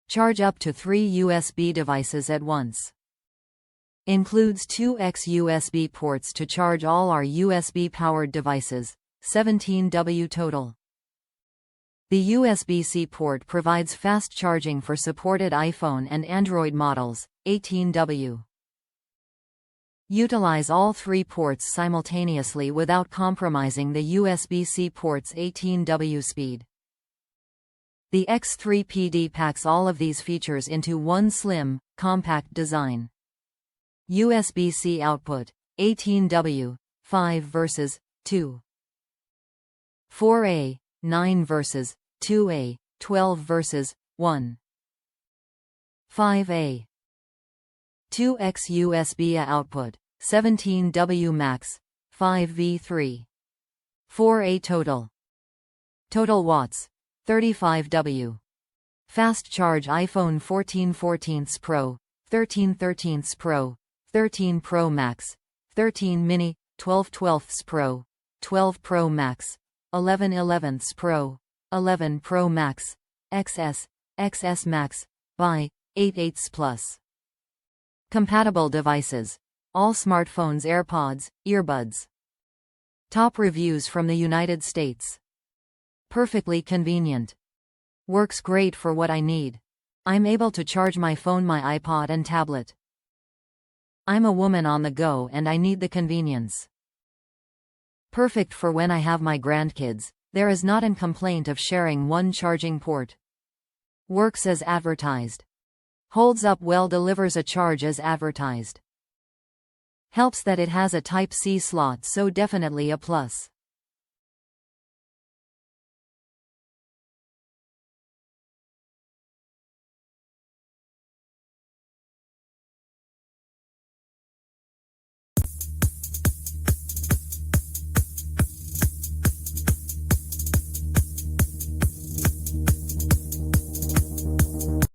Charge up to 3 USB devices at once. Includes 2 USB ports to charge all our USB-powered devices, 17W total. The USB-C port provides fast charging for supported iPhone and Android models, 18W. Utilize all 3 ports simultaneously without compromising the USB-C port's 18W speed. The X3PD packs all of these features into one slim, compact design. USB-C output, 18W, 5 versus 2. 4A, 9 versus 2A, 12 versus 1. 5A. 2X USB output, 17W max, 5V3. 4A total. Total watts, 35W. Fast charge iPhone 14 Pro, 13 Pro, 13 Pro Max, 13 Mini, 12 Pro, 12 Pro Max, 11 Pro, 11 Pro Max, XS, XS Max, by 8 Plus. Compatible devices. All smartphones, Airpods, Earbuds. Top reviews from the United States. Perfectly convenient. Works great for what I need. I'm able to charge my phone, my iPod and tablet. I'm a woman on the go and I need the convenience. Perfect for when I have my grandkids. There is not a complaint of sharing one charging port. Works as advertised. Holds up well, delivers a charge as advertised. Helps that it has a Type-C slot, so definitely a plus.